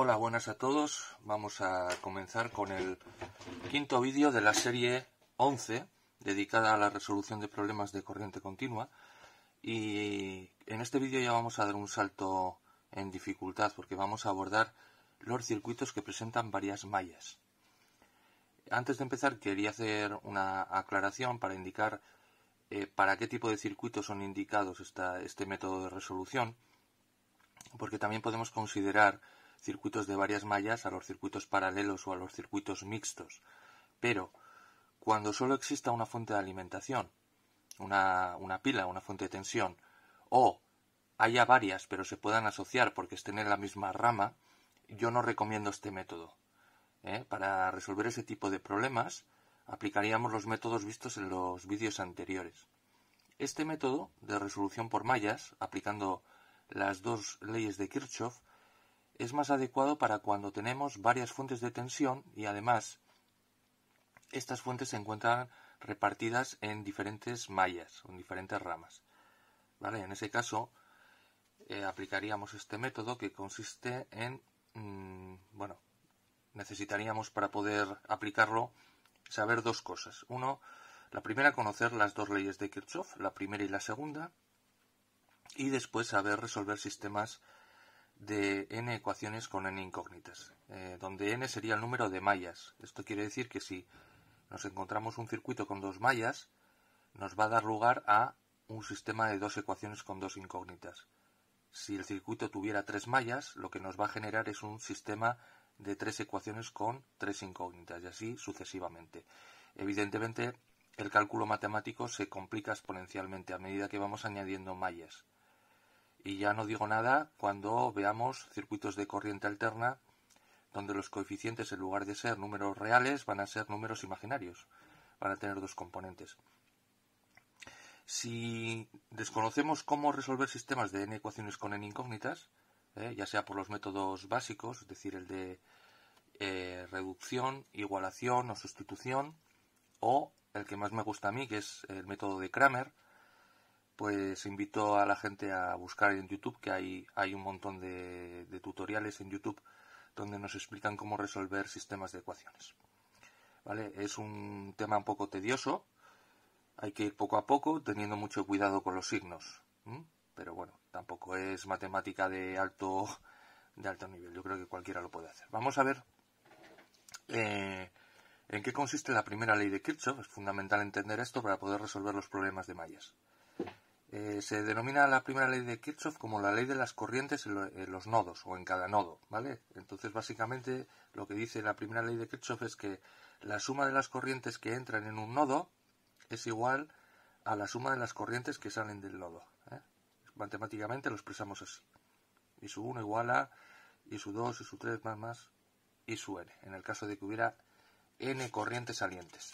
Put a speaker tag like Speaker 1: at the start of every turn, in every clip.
Speaker 1: Hola, buenas a todos. Vamos a comenzar con el quinto vídeo de la serie 11, dedicada a la resolución de problemas de corriente continua. Y en este vídeo ya vamos a dar un salto en dificultad, porque vamos a abordar los circuitos que presentan varias mallas. Antes de empezar, quería hacer una aclaración para indicar para qué tipo de circuitos son indicados este método de resolución, porque también podemos considerar circuitos de varias mallas a los circuitos paralelos o a los circuitos mixtos. Pero cuando solo exista una fuente de alimentación, una pila, una fuente de tensión, o haya varias pero se puedan asociar porque estén en la misma rama, yo no recomiendo este método. Para resolver ese tipo de problemas aplicaríamos los métodos vistos en los vídeos anteriores. Este método de resolución por mallas, aplicando las dos leyes de Kirchhoff, es más adecuado para cuando tenemos varias fuentes de tensión y además estas fuentes se encuentran repartidas en diferentes mallas o en diferentes ramas. ¿Vale? En ese caso aplicaríamos este método que consiste en, necesitaríamos para poder aplicarlo saber dos cosas. La primera, conocer las dos leyes de Kirchhoff, la primera y la segunda, y después saber resolver sistemas de n ecuaciones con n incógnitas, donde n sería el número de mallas. Esto quiere decir que si nos encontramos un circuito con dos mallas, nos va a dar lugar a un sistema de dos ecuaciones con dos incógnitas. Si el circuito tuviera tres mallas, lo que nos va a generar es un sistema de tres ecuaciones con tres incógnitas, y así sucesivamente. Evidentemente, el cálculo matemático se complica exponencialmente a medida que vamos añadiendo mallas. Y ya no digo nada cuando veamos circuitos de corriente alterna donde los coeficientes, en lugar de ser números reales, van a ser números imaginarios. Van a tener dos componentes. Si desconocemos cómo resolver sistemas de n ecuaciones con n incógnitas, ya sea por los métodos básicos, es decir, el de reducción, igualación o sustitución, o el que más me gusta a mí, que es el método de Cramer, pues invito a la gente a buscar en YouTube, que hay un montón de tutoriales en YouTube donde nos explican cómo resolver sistemas de ecuaciones. ¿Vale? Es un tema un poco tedioso, hay que ir poco a poco, teniendo mucho cuidado con los signos. Pero bueno, tampoco es matemática de alto nivel, yo creo que cualquiera lo puede hacer. Vamos a ver en qué consiste la primera ley de Kirchhoff. Es fundamental entender esto para poder resolver los problemas de mallas. Se denomina la primera ley de Kirchhoff como la ley de las corrientes en los nodos o en cada nodo, ¿vale? Entonces, básicamente, lo que dice la primera ley de Kirchhoff es que la suma de las corrientes que entran en un nodo es igual a la suma de las corrientes que salen del nodo. Matemáticamente lo expresamos así. I sub 1 igual a I sub 2, I sub 3, más, I sub n, en el caso de que hubiera n corrientes salientes.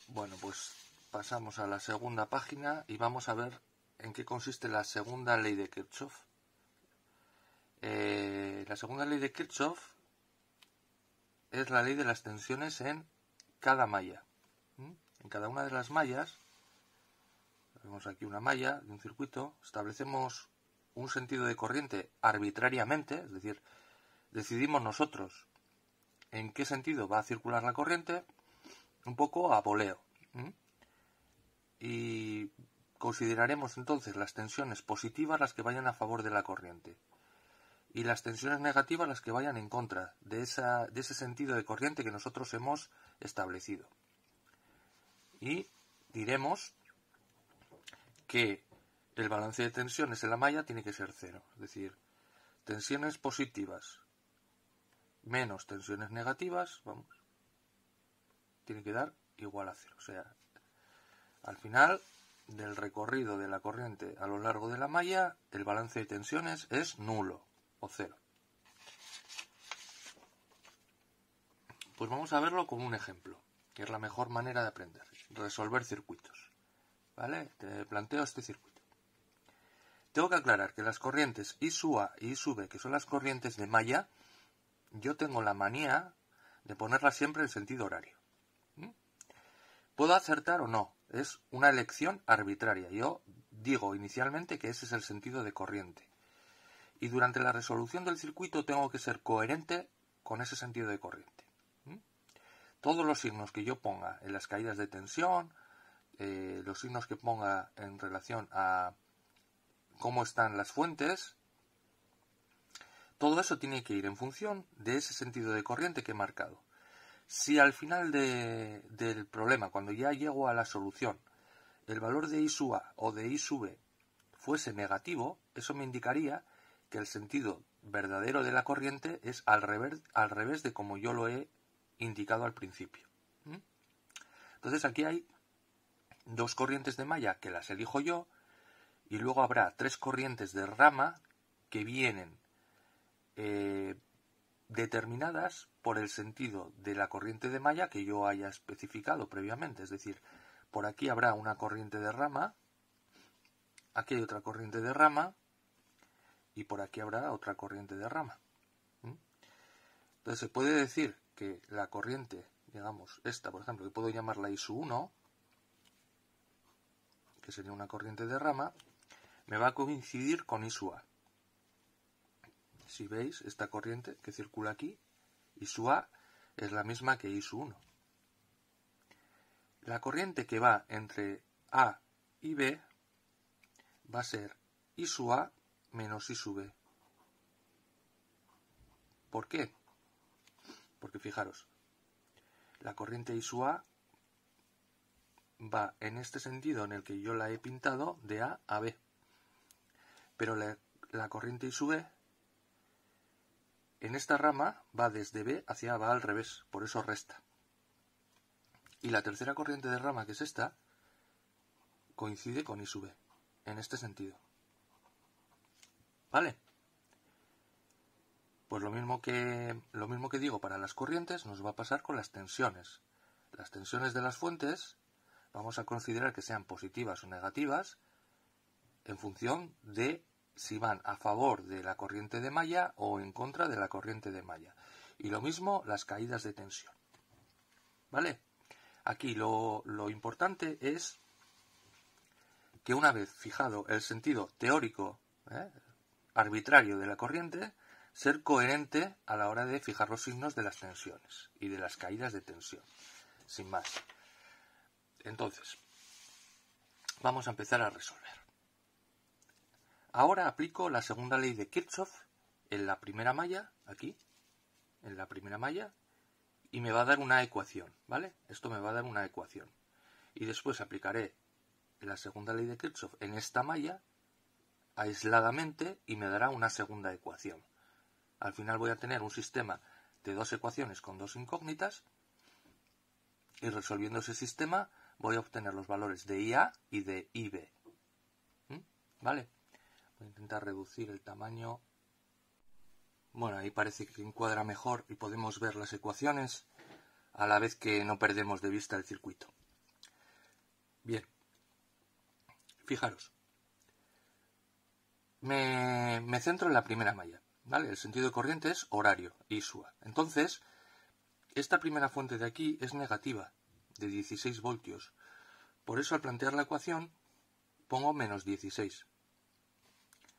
Speaker 1: Bueno, pues pasamos a la segunda página y vamos a ver en qué consiste la segunda ley de Kirchhoff. La segunda ley de Kirchhoff es la ley de las tensiones en cada malla. En cada una de las mallas, vemos aquí una malla de un circuito, establecemos un sentido de corriente arbitrariamente, es decir, decidimos nosotros en qué sentido va a circular la corriente, un poco a voleo. Y consideraremos entonces las tensiones positivas las que vayan a favor de la corriente y las tensiones negativas las que vayan en contra de ese sentido de corriente que nosotros hemos establecido. Y diremos que el balance de tensiones en la malla tiene que ser cero, es decir, tensiones positivas menos tensiones negativas, tiene que dar igual a cero. O sea, al final del recorrido de la corriente a lo largo de la malla, el balance de tensiones es nulo o cero. Pues vamos a verlo con un ejemplo, que es la mejor manera de aprender, resolver circuitos. ¿Vale? Te planteo este circuito. Tengo que aclarar que las corrientes I sub A y I sub B, que son las corrientes de malla, yo tengo la manía de ponerlas siempre en sentido horario. ¿Puedo acertar o no? Es una elección arbitraria. Yo digo inicialmente que ese es el sentido de corriente. y durante la resolución del circuito tengo que ser coherente con ese sentido de corriente. Todos los signos que yo ponga en las caídas de tensión, los signos que ponga en relación a cómo están las fuentes, todo eso tiene que ir en función de ese sentido de corriente que he marcado. Si al final del problema, cuando ya llego a la solución, el valor de I sub A o de I sub B fuese negativo, eso me indicaría que el sentido verdadero de la corriente es al revés de como yo lo he indicado al principio. Entonces aquí hay dos corrientes de malla que las elijo yo, y luego habrá tres corrientes de rama que vienen determinadas por el sentido de la corriente de malla que yo haya especificado previamente. Es decir, por aquí habrá una corriente de rama, aquí hay otra corriente de rama y por aquí habrá otra corriente de rama. Entonces se puede decir que la corriente, digamos, esta por ejemplo, que puedo llamarla I sub 1, que sería una corriente de rama, me va a coincidir con I sub A. Si veis, esta corriente que circula aquí, I sub A, es la misma que I sub 1. La corriente que va entre A y B va a ser I sub A menos I sub B. ¿Por qué? Porque fijaros, la corriente I sub A va en este sentido en el que yo la he pintado de A a B. Pero la corriente I sub B en esta rama va desde B hacia A, va al revés, por eso resta. Y la tercera corriente de rama, que es esta, coincide con I sub B, en este sentido. ¿Vale? Pues lo mismo que digo para las corrientes, nos va a pasar con las tensiones. Las tensiones de las fuentes vamos a considerar que sean positivas o negativas en función de si van a favor de la corriente de malla o en contra de la corriente de malla. Y lo mismo las caídas de tensión. ¿Vale? Aquí lo importante es que una vez fijado el sentido teórico, arbitrario de la corriente, ser coherente a la hora de fijar los signos de las tensiones y de las caídas de tensión. Sin más. Entonces, vamos a empezar a resolver. Ahora aplico la segunda ley de Kirchhoff en la primera malla, aquí, en la primera malla, y me va a dar una ecuación, ¿vale? Esto me va a dar una ecuación. Y después aplicaré la segunda ley de Kirchhoff en esta malla, aisladamente, y me dará una segunda ecuación. Al final voy a tener un sistema de dos ecuaciones con dos incógnitas, y resolviendo ese sistema voy a obtener los valores de IA y de IB. ¿Vale? Voy a intentar reducir el tamaño. Bueno, ahí parece que encuadra mejor y podemos ver las ecuaciones a la vez que no perdemos de vista el circuito. Bien, fijaros. Me centro en la primera malla, ¿vale? El sentido de corriente es horario, I sub A. Entonces, esta primera fuente de aquí es negativa, de 16 voltios. Por eso al plantear la ecuación pongo menos 16.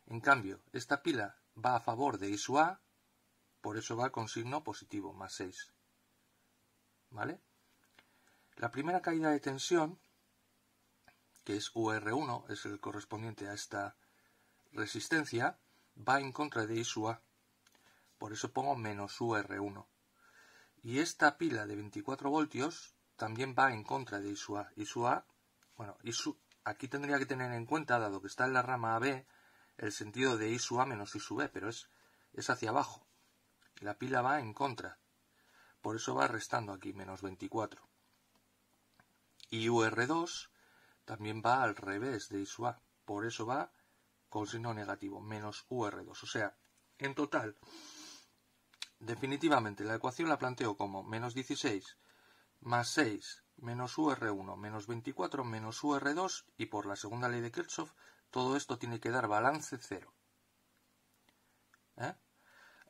Speaker 1: En cambio, esta pila va a favor de I sub A, por eso va con signo positivo, más 6. ¿Vale? La primera caída de tensión, que es UR1, es el correspondiente a esta resistencia, va en contra de I sub A. Por eso pongo menos UR1. Y esta pila de 24 voltios también va en contra de I sub A. I sub A, bueno, aquí tendría que tener en cuenta, dado que está en la rama AB, el sentido de I sub A menos I sub B, pero es hacia abajo. La pila va en contra. Por eso va restando aquí, menos 24. Y UR2 también va al revés de I sub A. Por eso va con signo negativo, menos UR2. O sea, en total, definitivamente la ecuación la planteo como menos 16 más 6 menos UR1 menos 24 menos UR2 y por la segunda ley de Kirchhoff todo esto tiene que dar balance 0.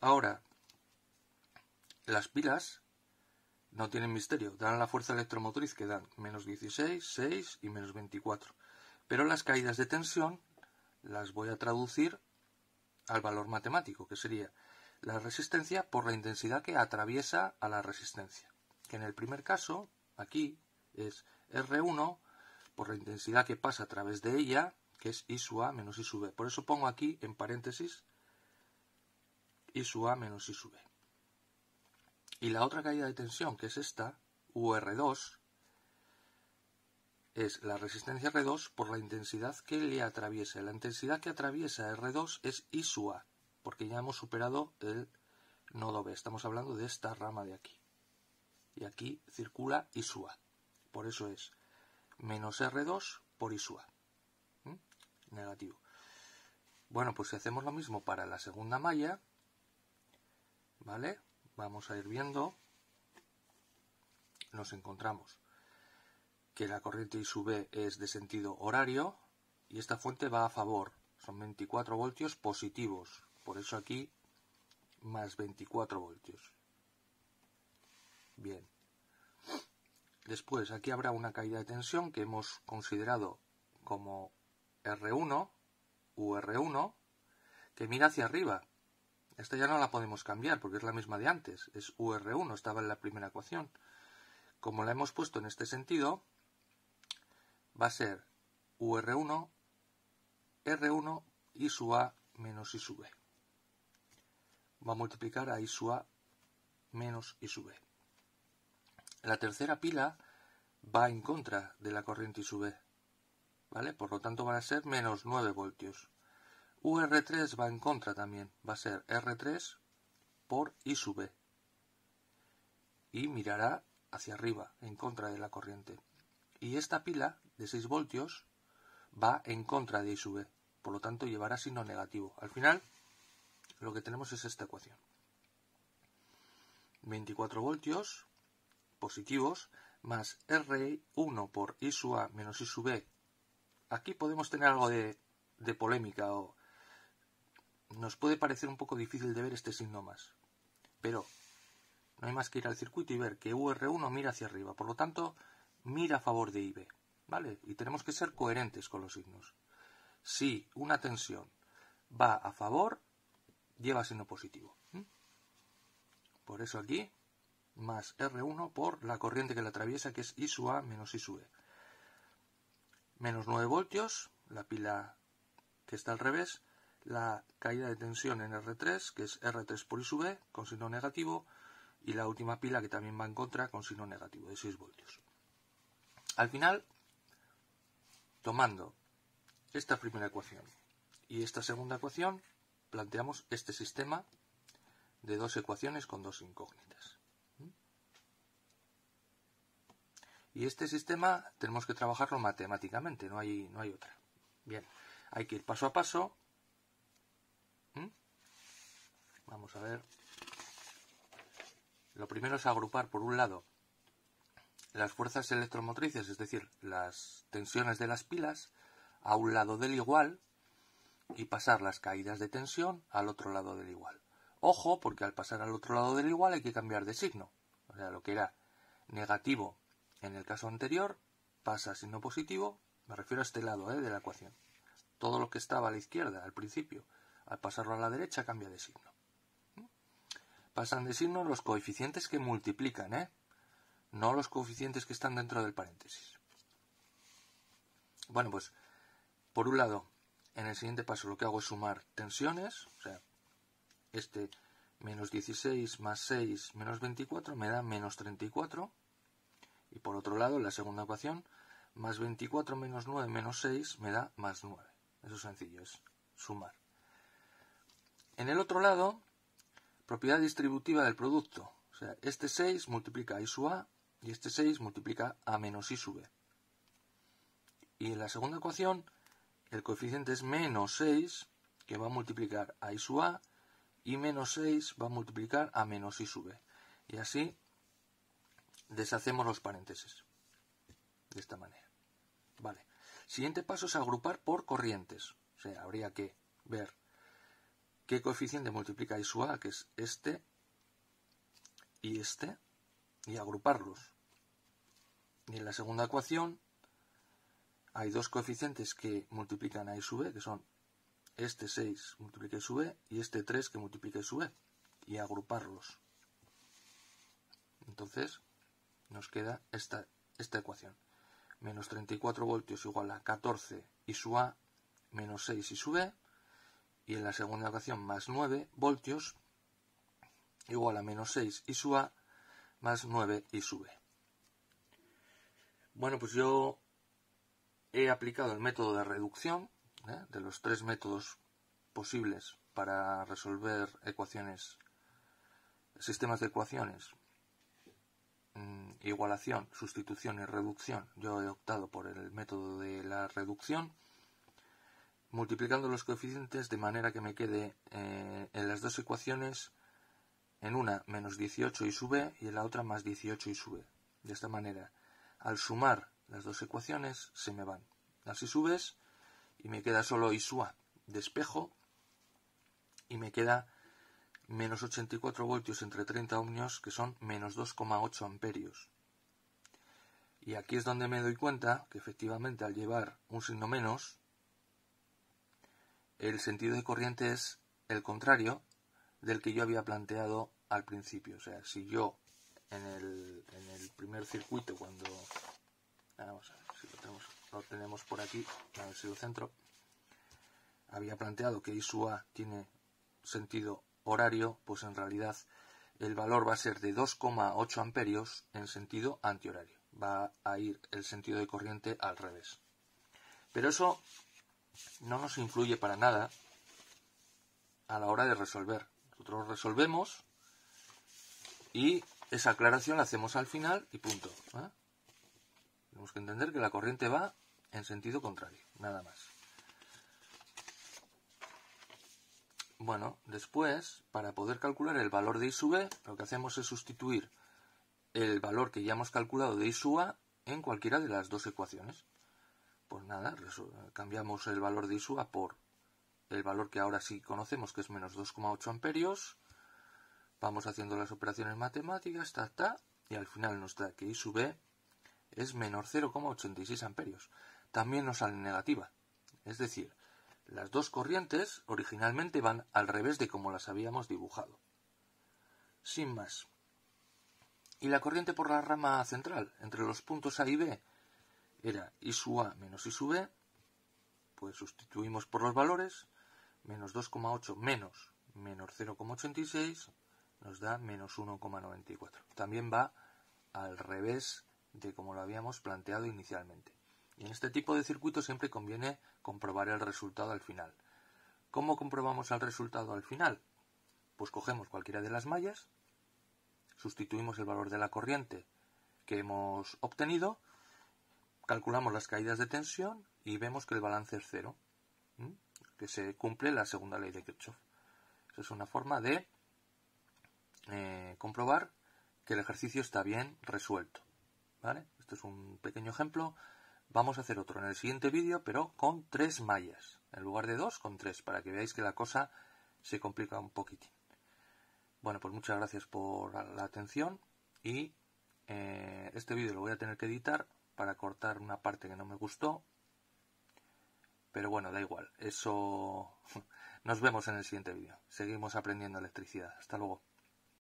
Speaker 1: Ahora, las pilas no tienen misterio, dan la fuerza electromotriz que dan menos 16, 6 y menos 24. Pero las caídas de tensión las voy a traducir al valor matemático, que sería la resistencia por la intensidad que atraviesa a la resistencia. Que en el primer caso, aquí, es R1 por la intensidad que pasa a través de ella, que es I sub A menos I sub B. Por eso pongo aquí, en paréntesis, I sub A menos I sub B. Y la otra caída de tensión, que es esta, UR2, es la resistencia R2 por la intensidad que le atraviesa. La intensidad que atraviesa R2 es I sub A, porque ya hemos superado el nodo B. Estamos hablando de esta rama de aquí. Y aquí circula I sub A. Por eso es menos R2 por I sub A. Negativo. Bueno, pues si hacemos lo mismo para la segunda malla, ¿vale? Vamos a ir viendo. Nos encontramos que la corriente I sub B es de sentido horario y esta fuente va a favor. Son 24 voltios positivos. Por eso aquí más 24 voltios. Bien. Después aquí habrá una caída de tensión que hemos considerado como R1, UR1, que mira hacia arriba. Esta ya no la podemos cambiar porque es la misma de antes. Es UR1, estaba en la primera ecuación. Como la hemos puesto en este sentido, va a ser UR1, R1, I sub A menos I sub B. Va a multiplicar a I sub A menos I sub B. La tercera pila va en contra de la corriente I sub B, ¿vale? Por lo tanto van a ser menos 9 voltios. UR3 va en contra también, va a ser R3 por I sub B. Y mirará hacia arriba, en contra de la corriente. Y esta pila de 6 voltios va en contra de I sub B, por lo tanto llevará signo negativo. Al final, lo que tenemos es esta ecuación. 24 voltios positivos más R1 por I sub A menos I sub B. Aquí podemos tener algo de polémica o nos puede parecer un poco difícil de ver este signo más. Pero no hay más que ir al circuito y ver que UR1 mira hacia arriba. Por lo tanto, mira a favor de IB. ¿Vale? Y tenemos que ser coherentes con los signos. Si una tensión va a favor, lleva signo positivo. Por eso aquí, más R1 por la corriente que la atraviesa, que es I sub A menos I sub B. Menos 9 voltios, la pila que está al revés, la caída de tensión en R3, que es R3 por I sub B, con signo negativo, y la última pila que también va en contra, con signo negativo, de 6 voltios. Al final, tomando esta primera ecuación y esta segunda ecuación, planteamos este sistema de dos ecuaciones con dos incógnitas. Y este sistema tenemos que trabajarlo matemáticamente, no hay otra. Bien, hay que ir paso a paso. Vamos a ver. Lo primero es agrupar, por un lado, las fuerzas electromotrices, es decir, las tensiones de las pilas, a un lado del igual y pasar las caídas de tensión al otro lado del igual. Ojo, porque al pasar al otro lado del igual hay que cambiar de signo. O sea, lo que era negativo en el caso anterior pasa a signo positivo. Me refiero a este lado de la ecuación. Todo lo que estaba a la izquierda al principio, al pasarlo a la derecha cambia de signo. Pasan de signo los coeficientes que multiplican, no los coeficientes que están dentro del paréntesis. Bueno, pues, por un lado, en el siguiente paso lo que hago es sumar tensiones, o sea, este menos 16 más 6 menos 24 me da menos 34, y por otro lado, en la segunda ecuación, más 24 menos 9 menos 6 me da más 9. Eso es sencillo, es sumar. En el otro lado, propiedad distributiva del producto. O sea, este 6 multiplica I sub A y este 6 multiplica A menos I sub B. Y en la segunda ecuación, el coeficiente es menos 6, que va a multiplicar a I sub A, y menos 6 va a multiplicar a menos I sub B. Y así deshacemos los paréntesis. De esta manera. Vale. Siguiente paso es agrupar por corrientes. O sea, habría que ver qué coeficiente multiplica I sub A, que es este, y agruparlos. Y en la segunda ecuación hay dos coeficientes que multiplican a I sub B, que son este 6 multiplique su b y este 3 que multiplique su b y agruparlos. Entonces nos queda esta ecuación. Menos 34 voltios igual a 14 y su a menos 6 y su b. Y en la segunda ecuación más 9 voltios igual a menos 6 y su a más 9 y su b. Bueno, pues yo he aplicado el método de reducción, de los 3 métodos posibles para resolver sistemas de ecuaciones, igualación, sustitución y reducción. Yo he optado por el método de la reducción, multiplicando los coeficientes de manera que me quede en las dos ecuaciones, en una menos 18 y su b y en la otra más 18 y su b. De esta manera, al sumar las dos ecuaciones, se me van las y su b's y me queda solo y su a. Despejo y me queda menos 84 voltios entre 30 ohmios, que son menos 2,8 amperios. Y aquí es donde me doy cuenta que efectivamente al llevar un signo menos, el sentido de corriente es el contrario del que yo había planteado al principio. O sea, si yo en el primer circuito, cuando... Vamos a ver si lo tenemos por aquí, a ver si lo centro. Había planteado que I sub A tiene sentido horario, pues en realidad el valor va a ser de 2,8 amperios en sentido antihorario. Va a ir el sentido de corriente al revés. Pero eso no nos influye para nada a la hora de resolver. Nosotros resolvemos y esa aclaración la hacemos al final y punto. Tenemos que entender que la corriente va en sentido contrario, nada más. Bueno, después, para poder calcular el valor de I sub B, lo que hacemos es sustituir el valor que ya hemos calculado de I sub A en cualquiera de las dos ecuaciones. Pues nada, cambiamos el valor de I sub A por el valor que ahora sí conocemos, que es menos 2,8 amperios. Vamos haciendo las operaciones matemáticas, y al final nos da que I sub B es menos 0,86 amperios. También nos sale negativa. Es decir, las dos corrientes originalmente van al revés de como las habíamos dibujado. Sin más. Y la corriente por la rama central, entre los puntos A y B, era I sub A menos I sub B. Pues sustituimos por los valores. Menos 2,8 menos 0,86 nos da menos 1,94. También va al revés de como lo habíamos planteado inicialmente. Y en este tipo de circuito siempre conviene comprobar el resultado al final. ¿Cómo comprobamos el resultado al final? Pues cogemos cualquiera de las mallas, sustituimos el valor de la corriente que hemos obtenido, calculamos las caídas de tensión y vemos que el balance es cero, que se cumple la segunda ley de Kirchhoff. Esa es una forma de comprobar que el ejercicio está bien resuelto. ¿Vale? Este es un pequeño ejemplo. Vamos a hacer otro en el siguiente vídeo, pero con 3 mallas. En lugar de 2, con 3, para que veáis que la cosa se complica un poquitín. Bueno, pues muchas gracias por la atención y este vídeo lo voy a tener que editar para cortar una parte que no me gustó. Pero bueno, da igual. Eso nos vemos en el siguiente vídeo. Seguimos aprendiendo electricidad. Hasta luego.